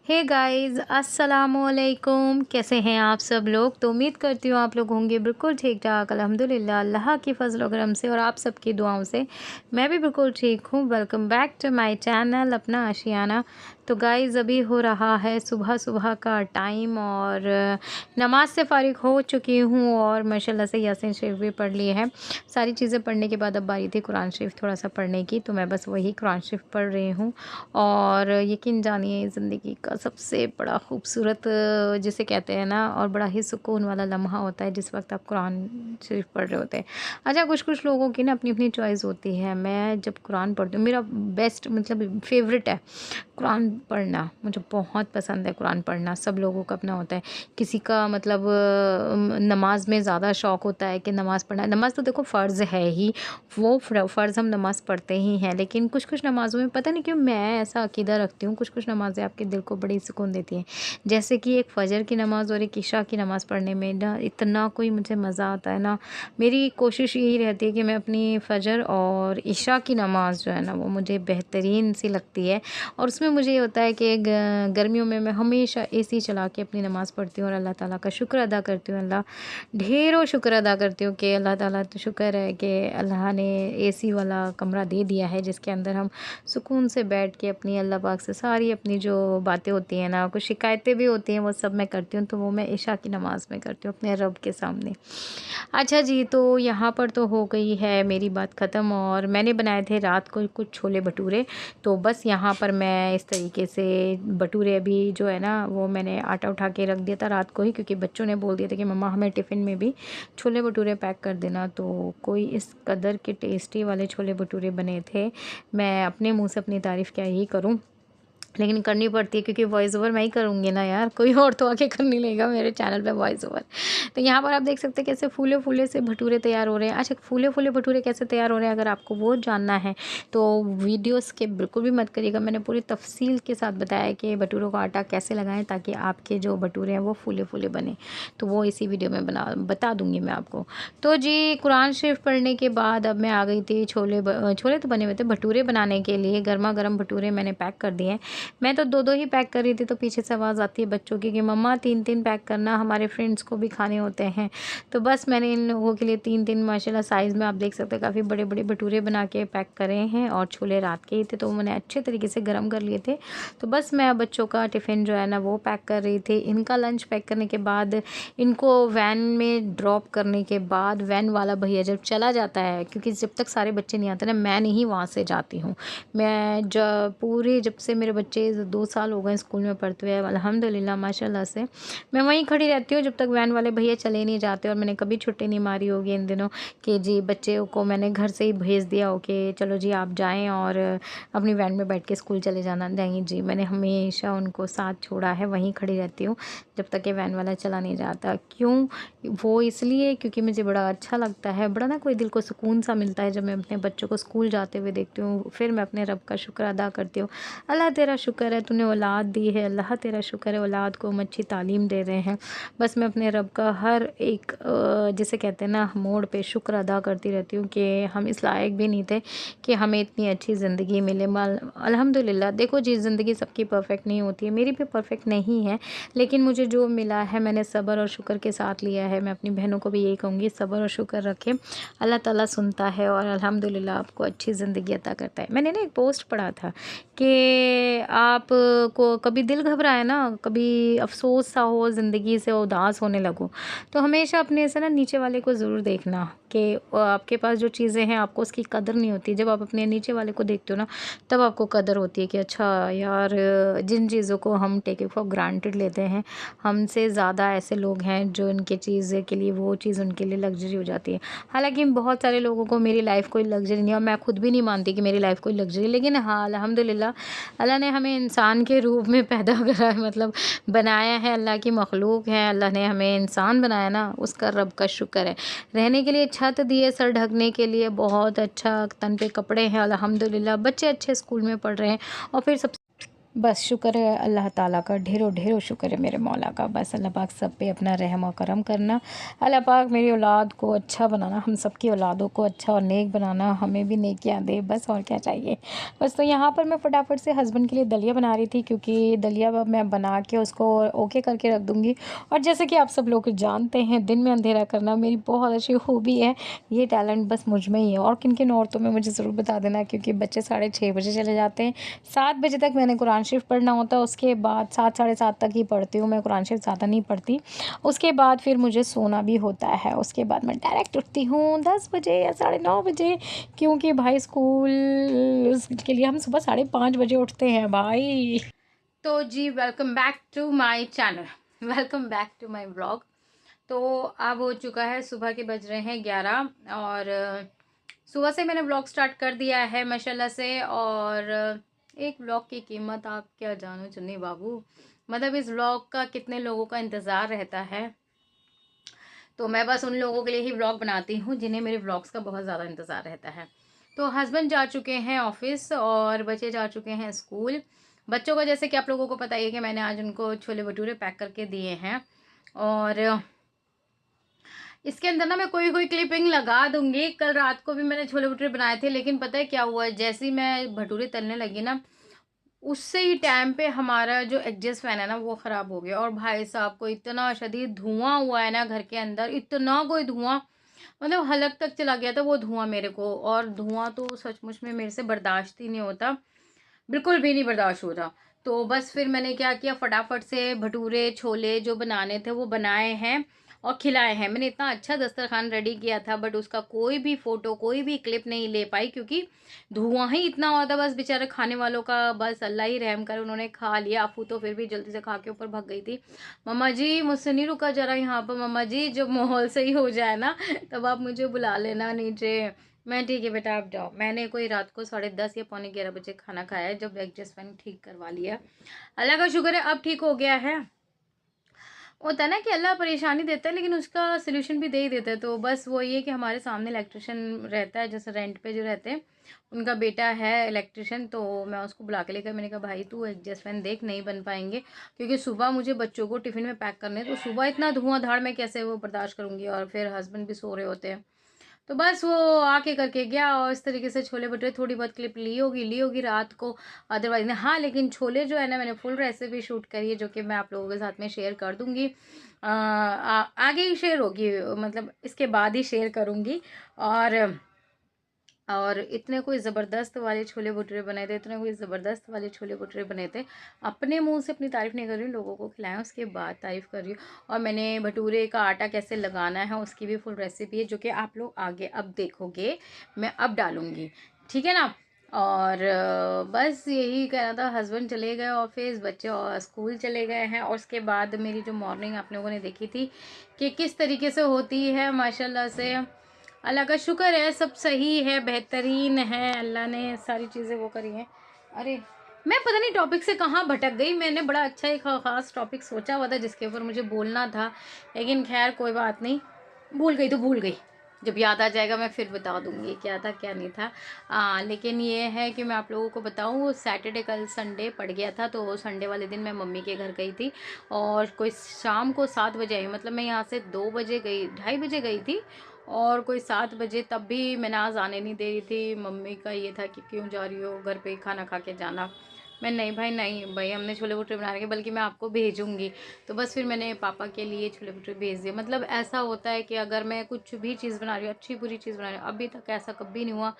Hey guys अस्सलामुअलैकुम। कैसे हैं आप सब लोग। तो उम्मीद करती हूँ आप लोग होंगे बिल्कुल ठीक ठाक। अल्हम्दुलिल्लाह अल्लाह की फजल करम से और आप सबकी दुआओं से मैं भी बिल्कुल ठीक हूँ। Welcome back to my channel अपना आशियाना। तो गाइस अभी हो रहा है सुबह सुबह का टाइम और नमाज से फ़ारिग हो चुकी हूँ और माशाल्लाह से यासीन शरीफ भी पढ़ ली है। सारी चीज़ें पढ़ने के बाद अब बारी थी कुरान शरीफ थोड़ा सा पढ़ने की, तो मैं बस वही कुरान शरीफ पढ़ रही हूँ। और यकीन जानिए ज़िंदगी का सबसे बड़ा खूबसूरत जिसे कहते हैं ना, और बड़ा ही सुकून वाला लम्हा होता है जिस वक्त आप कुरान शरीफ पढ़ रहे होते हैं। अच्छा, कुछ कुछ लोगों की ना अपनी अपनी चॉइस होती है। मैं जब कुरान पढ़ती हूँ, मेरा बेस्ट मतलब फेवरेट है कुरान पढ़ना। मुझे बहुत पसंद है कुरान पढ़ना। सब लोगों का अपना होता है। किसी का मतलब नमाज में ज़्यादा शौक़ होता है कि नमाज़ पढ़ना। नमाज तो देखो फ़र्ज़ है ही, वो फ़र्ज़ हम नमाज़ पढ़ते ही हैं। लेकिन कुछ कुछ नमाज़ों में पता नहीं क्यों मैं ऐसा अकीदा रखती हूँ, कुछ कुछ नमाज़ें आपके दिल को बड़ी सुकून देती हैं। जैसे कि एक फ़जर की नमाज़ और एक इशा की नमाज़ पढ़ने में ना इतना कोई मुझे मज़ा आता है ना। मेरी कोशिश यही रहती है कि मैं अपनी फ़जर और इशा की नमाज़ जो है ना वो मुझे बेहतरीन सी लगती है। और उसमें मुझे ये होता है कि गर्मियों में मैं हमेशा एसी चला के अपनी नमाज़ पढ़ती हूँ और अल्लाह ताला का शुक्र अदा करती हूँ। अल्लाह ढेरों शुक्र अदा करती हूँ कि अल्लाह ताला तो शुक्र है कि अल्लाह ने एसी वाला कमरा दे दिया है जिसके अंदर हम सुकून से बैठ के अपनी अल्लाह पाक से सारी अपनी जो बातें होती हैं ना, कुछ शिकायतें भी होती हैं, वो सब मैं करती हूँ। तो वो मैं इशा की नमाज़ में करती हूँ अपने रब के सामने। अच्छा जी, तो यहाँ पर तो हो गई है मेरी बात ख़त्म और मैंने बनाए थे रात को कुछ छोले भटूरे। तो बस यहाँ पर मैं इस तरीके से भटूरे अभी जो है ना वो मैंने आटा उठा के रख दिया था रात को ही, क्योंकि बच्चों ने बोल दिया था कि मम्मा हमें टिफ़िन में भी छोले भटूरे पैक कर देना। तो कोई इस कदर के टेस्टी वाले छोले भटूरे बने थे, मैं अपने मुँह से अपनी तारीफ़ क्या ही करूँ। लेकिन करनी पड़ती है क्योंकि वॉइस ओवर मैं ही करूँगी ना यार, कोई और तो आके कर नहीं लेगा मेरे चैनल पे वॉइस ओवर। तो यहाँ पर आप देख सकते हैं कैसे फूले-फूले से भटूरे तैयार हो रहे हैं। अच्छा, फूले-फूले भटूरे कैसे तैयार हो रहे हैं अगर आपको वो जानना है तो वीडियो स्किप बिल्कुल भी मत करिएगा। मैंने पूरी तफ़सील के साथ बताया है कि भटूरों का आटा कैसे लगाएँ ताकि आपके जो भटूरे हैं वो फूले-फूले बने। तो वो इसी वीडियो में बता दूँगी मैं आपको। तो जी, कुरान शरीफ पढ़ने के बाद अब मैं आ गई थी छोले तो बने हुए थे, भटूरे बनाने के लिए। गरमा-गरम भटूरे मैंने पैक कर दिए हैं। मैं तो 2-2 ही पैक कर रही थी, तो पीछे से आवाज़ आती है बच्चों की कि मम्मा 3-3 पैक करना, हमारे फ्रेंड्स को भी खाने होते हैं। तो बस मैंने इन लोगों के लिए 3-3 माशाल्लाह साइज़ में आप देख सकते हैं काफ़ी बड़े-बड़े भटूरे बना के पैक करे हैं। और छोले रात के ही थे तो मैंने अच्छे तरीके से गर्म कर लिए थे। तो बस मैं बच्चों का टिफ़िन जो है ना वो पैक कर रही थी। इनका लंच पैक करने के बाद इनको वैन में ड्रॉप करने के बाद वैन वाला भैया जब चला जाता है, क्योंकि जब तक सारे बच्चे नहीं आते ना मैं नहीं वहाँ से जाती हूँ। मैं जब से मेरे बच्चे 2 साल हो गए स्कूल में पढ़ते हुए अल्हम्दुलिल्लाह माशाल्लाह से मैं वहीं खड़ी रहती हूँ जब तक वैन वाले भैया चले नहीं जाते। और मैंने कभी छुट्टी नहीं मारी होगी इन दिनों कि जी बच्चे को मैंने घर से ही भेज दिया हो कि चलो जी आप जाएं और अपनी वैन में बैठ के स्कूल चले जाना। नहीं जी, मैंने हमेशा उनको साथ छोड़ा है, वहीं खड़ी रहती हूँ जब तक ये वैन वाला चला नहीं जाता। क्यों? वो इसलिए क्योंकि मुझे बड़ा अच्छा लगता है, बड़ा ना कोई दिल को सुकून सा मिलता है जब मैं अपने बच्चों को स्कूल जाते हुए देखती हूँ। फिर मैं अपने रब का शुक्र अदा करती हूँ। अल्लाह तेरा शुक्र है तूने औलाद दी है, अल्लाह तेरा शुक्र है औलाद को हम अच्छी तालीम दे रहे हैं। बस मैं अपने रब का हर एक जिसे कहते हैं ना मोड़ पे शुक्र अदा करती रहती हूँ कि हम इस लायक भी नहीं थे कि हमें इतनी अच्छी ज़िंदगी मिले। अल्हम्दुलिल्लाह देखो जी, ज़िंदगी सबकी परफेक्ट नहीं होती है, मेरी भी परफेक्ट नहीं है, लेकिन मुझे जो मिला है मैंने सब्र और शुक्र के साथ लिया है। मैं अपनी बहनों को भी यही कहूँगी सब्र और शुक्र रखें, अल्लाह ताला सुनता है और अल्हम्दुलिल्लाह आपको अच्छी ज़िंदगी अता करता है। मैंने ना एक पोस्ट पढ़ा था कि आप को कभी दिल घबराए ना, कभी अफ़सोस सा हो, ज़िंदगी से उदास होने लगो, तो हमेशा अपने से ना नीचे वाले को ज़रूर देखना कि आपके पास जो चीज़ें हैं आपको उसकी कदर नहीं होती। जब आप अपने नीचे वाले को देखते हो ना तब आपको कदर होती है कि अच्छा यार, जिन चीज़ों को हम टेक इट फॉर ग्रांटेड लेते हैं, हमसे ज़्यादा ऐसे लोग हैं जो इनके चीज़ के लिए वो चीज़ उनके लिए लग्जरी हो जाती है। हालाँकि बहुत सारे लोगों को मेरी लाइफ़ कोई लग्जरी नहीं है और मैं खुद भी नहीं मानती कि मेरी लाइफ़ कोई लग्जरी, लेकिन हाँ अल्हम्दुलिल्लाह अल्लाह ने हमें इंसान के रूप में पैदा करा है, मतलब बनाया है, अल्लाह की मखलूक है, अल्लाह ने हमें इंसान बनाया ना, उसका रब का शुक्र है। रहने के लिए छत दी है, सर ढकने के लिए बहुत अच्छा तन पे कपड़े हैं अल्हम्दुलिल्लाह, बच्चे अच्छे स्कूल में पढ़ रहे हैं। और फिर बस शुक्र है अल्लाह ताला का, ढेरों ढेरों शुक्र है मेरे मौला का। बस अल्लाह पाक सब पे अपना रहम और करम करना। अल्लाह पाक मेरी औलाद को अच्छा बनाना, हम सब की औलादों को अच्छा और नेक बनाना, हमें भी नेकियां दे, बस और क्या चाहिए। बस तो यहाँ पर मैं फटाफट से हस्बैंड के लिए दलिया बना रही थी, क्योंकि दलिया मैं बना के उसको ओके करके रख दूँगी। और जैसे कि आप सब लोग जानते हैं, दिन में अंधेरा करना मेरी बहुत अच्छी खूबी है। ये टैलेंट बस मुझ में ही है। और किन किन औरतों में मुझे ज़रूर बता देना, क्योंकि बच्चे 6:30 बजे चले जाते हैं। 7 बजे तक मैंने कुरान शरीफ पढ़ना होता है, उसके बाद 7 साढ़े 7 तक ही पढ़ती हूँ मैं, कुरान शरीफ ज़्यादा नहीं पढ़ती। उसके बाद फिर मुझे सोना भी होता है। उसके बाद मैं डायरेक्ट उठती हूँ 10 बजे या 9:30 बजे, क्योंकि भाई स्कूल के लिए हम सुबह 5:30 बजे उठते हैं भाई। तो जी welcome back to my channel, welcome back to my vlog. तो अब हो चुका है, सुबह के बज रहे हैं 11 और सुबह से मैंने व्लॉग स्टार्ट कर दिया है माशाल्लाह से। और एक व्लॉग की कीमत आप क्या जानो चुन्नी बाबू, मतलब इस व्लॉग का कितने लोगों का इंतज़ार रहता है। तो मैं बस उन लोगों के लिए ही व्लॉग बनाती हूँ जिन्हें मेरे व्लॉग्स का बहुत ज़्यादा इंतज़ार रहता है। तो हस्बैंड जा चुके हैं ऑफिस और बच्चे जा चुके हैं स्कूल। बच्चों को जैसे कि आप लोगों को पता ही है कि मैंने आज उनको छोले भटूरे पैक करके दिए हैं। और इसके अंदर ना मैं कोई कोई क्लिपिंग लगा दूंगी। कल रात को भी मैंने छोले भटूरे बनाए थे, लेकिन पता है क्या हुआ, जैसे ही मैं भटूरे तलने लगी ना, उससे ही टाइम पे हमारा जो एग्जॉस्ट फैन है ना वो ख़राब हो गया। और भाई साहब को इतना शदीद धुआं हुआ है ना घर के अंदर, इतना कोई धुआं, मतलब हलक तक चला गया था वो धुआं मेरे को। और धुआं तो सचमुच में मेरे से बर्दाश्त ही नहीं होता, बिल्कुल भी नहीं बर्दाश्त होता। तो बस फिर मैंने क्या किया, फटाफट से भटूरे छोले जो बनाने थे वो बनाए हैं और खिलाए हैं। मैंने इतना अच्छा दस्तरखान रेडी किया था, बट उसका कोई भी फ़ोटो कोई भी क्लिप नहीं ले पाई, क्योंकि धुआं ही इतना हुआ था। बस बेचारे खाने वालों का बस अल्लाह ही रहम करे, उन्होंने खा लिया। अफू तो फिर भी जल्दी से खा के ऊपर भाग गई थी। मम्मा जी मुझसे नहीं रुका जरा यहाँ पर, मम्मा जी जब माहौल सही हो जाए ना तब आप मुझे बुला लेना नीचे। मैं ठीक है बेटा आप जाओ। मैंने कोई रात को 10:30 या पौने 11 बजे खाना खाया है, जब एडजस्ट मैंने ठीक करवा लिया। अल्लाह का शुक्र है अब ठीक हो गया है। होता है ना कि अल्लाह परेशानी देता है लेकिन उसका सलूशन भी दे ही देता है। तो बस वो ये कि हमारे सामने इलेक्ट्रिशियन रहता है, जैसे रेंट पे जो रहते हैं, उनका बेटा है इलेक्ट्रिशियन। तो मैं उसको बुला के लेकर मैंने कहा भाई तू एडजस्ट फैन देख, नहीं बन पाएंगे, क्योंकि सुबह मुझे बच्चों को टिफ़िन में पैक करने, तो सुबह इतना धुआंधार मैं कैसे वो बर्दाश्त करूँगी, और फिर हस्बैंड भी सो रहे होते हैं। तो बस वो आके करके गया। और इस तरीके से छोले भटूरे थोड़ी बहुत क्लिप ली होगी रात को, अदरवाइज नहीं। हाँ लेकिन छोले जो है ना, मैंने फुल रेसिपी शूट करी है, जो कि मैं आप लोगों के साथ में शेयर कर दूंगी। आगे ही शेयर होगी, मतलब इसके बाद ही शेयर करूंगी। और इतने कोई ज़बरदस्त वाले छोले भटूरे बने थे, इतने कोई ज़बरदस्त वाले छोले भटूरे बने थे। अपने मुंह से अपनी तारीफ़ नहीं कर रही हूँ, लोगों को खिलाएं उसके बाद तारीफ़ कर रही हूँ। और मैंने भटूरे का आटा कैसे लगाना है उसकी भी फुल रेसिपी है, जो कि आप लोग आगे अब देखोगे, मैं अब डालूँगी, ठीक है ना। और बस यही कहना था। हस्बैंड चले गए ऑफिस, बच्चे और स्कूल चले गए हैं। और उसके बाद मेरी जो मॉर्निंग आप लोगों ने देखी थी कि किस तरीके से होती है, माशाल्लाह से अल्लाह का शुक्र है, सब सही है, बेहतरीन है, अल्लाह ने सारी चीज़ें वो करी हैं। अरे मैं पता नहीं टॉपिक से कहाँ भटक गई। मैंने बड़ा अच्छा एक ख़ास टॉपिक सोचा हुआ था जिसके ऊपर मुझे बोलना था, लेकिन खैर कोई बात नहीं, भूल गई तो भूल गई। जब याद आ जाएगा मैं फिर बता दूँगी क्या था क्या नहीं था। लेकिन ये है कि मैं आप लोगों को बताऊँ, सैटरडे कल संडे पड़ गया था, तो संडे वाले दिन मैं मम्मी के घर गई थी। और कोई शाम को 7 बजे आई, मतलब मैं यहाँ से 2 बजे गई, 2:30 बजे गई थी। और कोई 7 बजे तब भी मैं नाज आने नहीं दे रही थी। मम्मी का ये था कि क्यों जा रही हो, घर पे ही खाना खा के जाना। मैं नहीं भाई नहीं भाई, हमने छोले भटूरे बना रखे, बल्कि मैं आपको भेजूंगी। तो बस फिर मैंने पापा के लिए छोले भटूरे भेज दिए। मतलब ऐसा होता है कि अगर मैं कुछ भी चीज़ बना रही हूँ, अच्छी बुरी चीज़ बना रही हूँ, अभी तक ऐसा कभी नहीं हुआ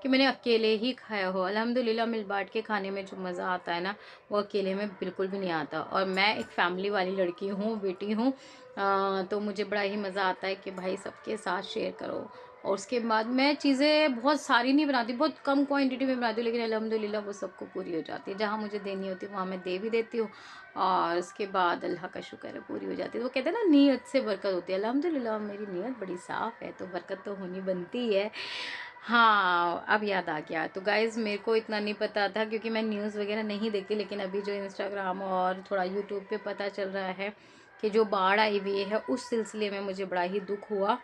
कि मैंने अकेले ही खाया हो। अल्हम्दुलिल्लाह मिल बांट के खाने में जो मज़ा आता है ना, वो अकेले में बिल्कुल भी नहीं आता। और मैं एक फैमिली वाली लड़की हूँ, बेटी हूँ। तो मुझे बड़ा ही मज़ा आता है कि भाई सबके साथ शेयर करो। और उसके बाद मैं चीज़ें बहुत सारी नहीं बनाती, बहुत कम क्वांटिटी में बनाती हूँ, लेकिन अल्हम्दुलिल्लाह वो सबको पूरी हो जाती है। जहाँ मुझे देनी होती है वहाँ मैं दे भी देती हूँ। और उसके बाद अल्लाह का शुक्र है पूरी हो जाती है। वो कहते हैं ना नीयत से बरकत होती है, अल्हम्दुलिल्लाह मेरी नीयत बड़ी साफ़ है, तो बरकत तो होनी बनती है। हाँ अब याद आ गया। तो गाइज़ मेरे को इतना नहीं पता था, क्योंकि मैं न्यूज़ वगैरह नहीं देखती, लेकिन अभी जो इंस्टाग्राम और थोड़ा यूट्यूब पे पता चल रहा है कि जो बाढ़ आई हुई है, उस सिलसिले में मुझे बड़ा ही दुख हुआ।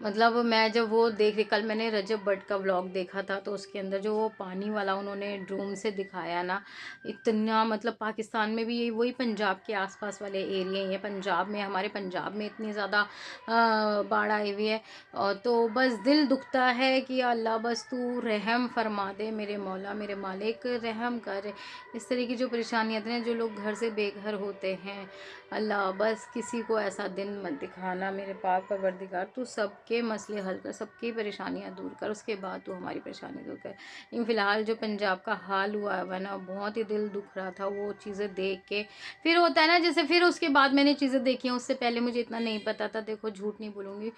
मतलब मैं जब वो देख रही, कल मैंने रजब भट्ट का व्लॉग देखा था, तो उसके अंदर जो वो पानी वाला उन्होंने ड्रोन से दिखाया ना, इतना मतलब पाकिस्तान में भी यही वही पंजाब के आसपास वाले एरिया ही है, पंजाब में, हमारे पंजाब में इतनी ज़्यादा बाढ़ आई हुई है। और तो बस दिल दुखता है कि या अल्लाह बस तू रहम फरमा दे, मेरे मौला मेरे मालिक रहम कर। इस तरह की जो परेशानियाँ आती हैं, जो लोग घर से बेघर होते हैं, अल्लाह बस किसी को ऐसा दिन मत दिखाना मेरे पाक परवरदिगार, तू सबके मसले हल कर, सबकी परेशानियां दूर कर, उसके बाद तू हमारी परेशानी दूर कर। लेकिन फ़िलहाल जो पंजाब का हाल हुआ है ना, बहुत ही दिल दुख रहा था वो चीज़ें देख के। फिर होता है ना, जैसे फिर उसके बाद मैंने चीज़ें देखी हैं, उससे पहले मुझे इतना नहीं पता था, देखो झूठ नहीं बोलूँगी,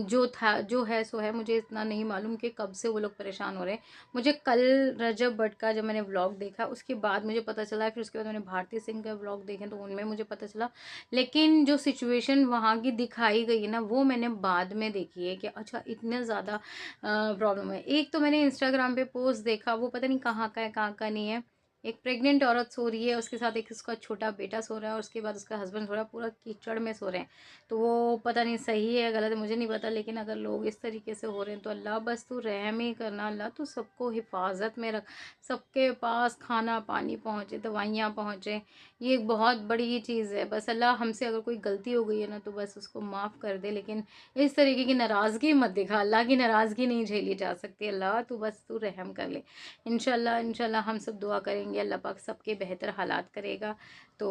जो था जो है सो है, मुझे इतना नहीं मालूम कि कब से वो लोग परेशान हो रहे हैं। मुझे कल रजब भट्ट का जब मैंने व्लॉग देखा, उसके बाद मुझे पता चला, फिर उसके बाद मैंने भारती सिंह का व्लॉग देखे तो उनमें मुझे पता चला। लेकिन जो सिचुएशन वहाँ की दिखाई गई है ना, वो मैंने बाद में देखी है कि अच्छा इतने ज़्यादा प्रॉब्लम है। एक तो मैंने इंस्टाग्राम पे पोस्ट देखा, वो पता नहीं कहाँ का है कहाँ का नहीं है। एक प्रेग्नेंट औरत सो रही है, उसके साथ एक उसका छोटा बेटा सो रहा है, और उसके बाद उसका हस्बैंड थोड़ा पूरा कीचड़ में सो रहे हैं। तो वो पता नहीं सही है गलत है मुझे नहीं पता, लेकिन अगर लोग इस तरीके से हो रहे हैं तो अल्लाह बस तू रहम ही करना, अल्लाह तू सबको हिफाजत में रख, सबके पास खाना पानी पहुँचे, दवाइयाँ पहुँचे। ये एक बहुत बड़ी चीज़ है। बस अल्लाह हमसे अगर कोई गलती हो गई है ना, तो बस उसको माफ़ कर दे, लेकिन इस तरीके की नाराज़गी मत दिखा। अल्लाह की नाराज़गी नहीं झेली जा सकती। अल्लाह तू बस तू रहम कर ले। इंशाल्लाह इंशाल्लाह हम सब दुआ करेंगे, अल्लाह पाक सबके बेहतर हालात करेगा। तो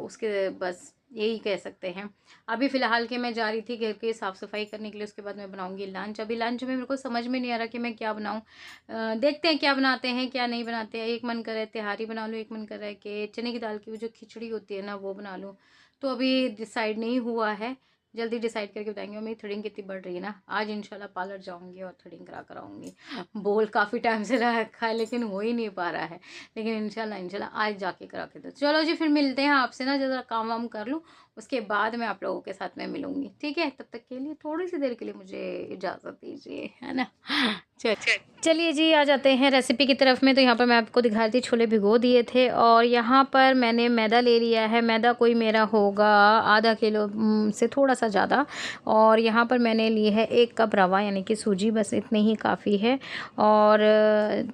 उसके बस यही कह सकते हैं। अभी फ़िलहाल के मैं जा रही थी घर की साफ़ सफाई करने के लिए, उसके बाद मैं बनाऊंगी लंच। अभी लंच में मेरे को समझ में नहीं आ रहा कि मैं क्या बनाऊं। देखते हैं क्या बनाते हैं क्या नहीं बनाते हैं। एक मन कर रहा है तिहारी बना लूँ, एक मन कर रहा है कि चने की दाल की वो जो खिचड़ी होती है ना वो बना लूँ। तो अभी डिसाइड नहीं हुआ है, जल्दी डिसाइड करके बताएंगे। और मेरी थ्रेडिंग कितनी बढ़ रही है ना, आज इंशाल्लाह पार्लर जाऊंगी और थ्रेडिंग करा कर आऊँगी। बोल काफ़ी टाइम से रखा है लेकिन हो ही नहीं पा रहा है, लेकिन इंशाल्लाह इंशाल्लाह आज जाके करा के दो। चलो जी, फिर मिलते हैं आपसे ना, ज़रा काम वाम कर लूँ, उसके बाद मैं आप लोगों के साथ में मिलूंगी। ठीक है, तब तक के लिए थोड़ी सी देर के लिए मुझे इजाज़त दीजिए, है ना। चल चलिए जी, आ जाते हैं रेसिपी की तरफ में। तो यहाँ पर मैं आपको दिखा रही थी, छोले भिगो दिए थे, और यहाँ पर मैंने मैदा ले लिया है। मैदा कोई मेरा होगा आधा किलो से थोड़ा सा ज़्यादा। और यहाँ पर मैंने ली है 1 कप रवा यानी कि सूजी, बस इतनी ही काफ़ी है। और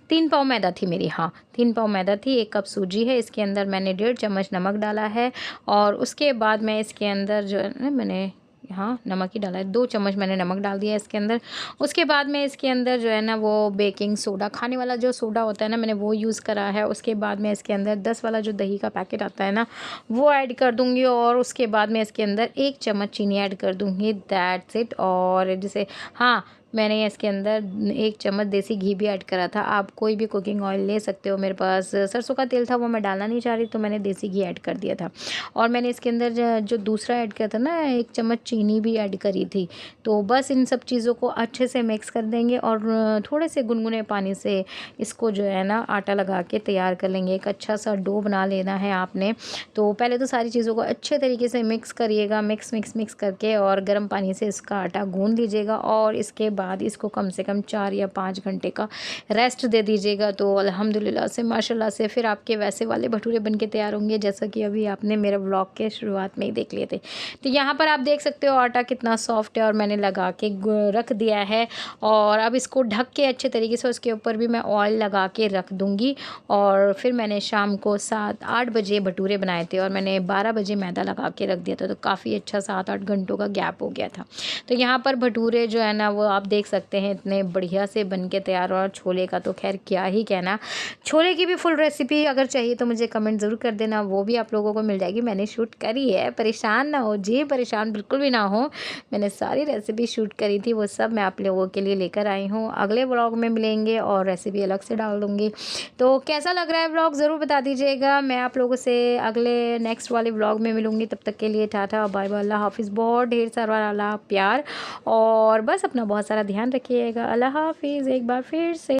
3 पाव मैदा थी मेरी, हाँ 3 पाव मैदा थी, 1 कप सूजी है। इसके अंदर मैंने 1.5 चम्मच नमक डाला है, और उसके बाद मैं इसके अंदर जो है ना, मैंने हाँ नमक ही डाला है, 2 चम्मच मैंने नमक डाल दिया है इसके अंदर। उसके बाद में इसके अंदर जो है ना वो बेकिंग सोडा, खाने वाला जो सोडा होता है ना, मैंने वो यूज़ करा है। उसके बाद में इसके अंदर 10 वाला जो दही का पैकेट आता है ना, वो ऐड कर दूँगी। और उसके बाद में इसके अंदर 1 चम्मच चीनी ऐड कर दूँगी, दैट्स इट। और जैसे हाँ, मैंने इसके अंदर 1 चम्मच देसी घी भी ऐड करा था। आप कोई भी कुकिंग ऑयल ले सकते हो, मेरे पास सरसों का तेल था, वो मैं डालना नहीं चाह रही, तो मैंने देसी घी ऐड कर दिया था। और मैंने इसके अंदर जो दूसरा ऐड किया था ना, 1 चम्मच चीनी भी ऐड करी थी। तो बस इन सब चीज़ों को अच्छे से मिक्स कर देंगे, और थोड़े से गुनगुने पानी से इसको जो है ना आटा लगा के तैयार कर लेंगे। एक अच्छा सा डो बना लेना है आपने। तो पहले तो सारी चीज़ों को अच्छे तरीके से मिक्स करिएगा, मिक्स करके, और गर्म पानी से इसका आटा गूंद लीजिएगा। और इसके बाद इसको कम से कम 4 या 5 घंटे का रेस्ट दे दीजिएगा। तो अल्हम्दुलिल्लाह से माशाल्लाह से फिर आपके वैसे वाले भटूरे बन के तैयार होंगे, जैसा कि अभी आपने मेरे व्लॉग के शुरुआत में ही देख लिए थे। तो यहाँ पर आप देख सकते हो आटा कितना सॉफ्ट है, और मैंने लगा के रख दिया है। और अब इसको ढक के अच्छे तरीके से उसके ऊपर भी मैं ऑयल लगा के रख दूँगी। और फिर मैंने शाम को 7-8 बजे भटूरे बनाए थे, और मैंने 12 बजे मैदा लगा के रख दिया था। तो काफ़ी अच्छा 7-8 घंटों का गैप हो गया था। तो यहाँ पर भटूरे जो है ना, वो आप देख सकते हैं इतने बढ़िया से बन के तैयार। और छोले का तो खैर क्या ही कहना, छोले की भी फुल रेसिपी अगर चाहिए तो मुझे कमेंट ज़रूर कर देना, वो भी आप लोगों को मिल जाएगी। मैंने शूट करी है, परेशान ना हो जी, परेशान बिल्कुल भी ना हो। मैंने सारी रेसिपी शूट करी थी, वो सब मैं आप लोगों के लिए लेकर आई हूँ। अगले व्लॉग में मिलेंगे और रेसिपी अलग से डाल दूँगी। तो कैसा लग रहा है व्लॉग ज़रूर बता दीजिएगा। मैं आप लोगों से अगले नेक्स्ट वाले व्लॉग में मिलूँगी। तब तक के लिए टाटा बाय बाय, अल्लाह हाफिज़। बहुत ढेर सारा प्यार, और बस अपना बहुत सारा ध्यान रखिएगा। अल्लाह हाफिज़ एक बार फिर से।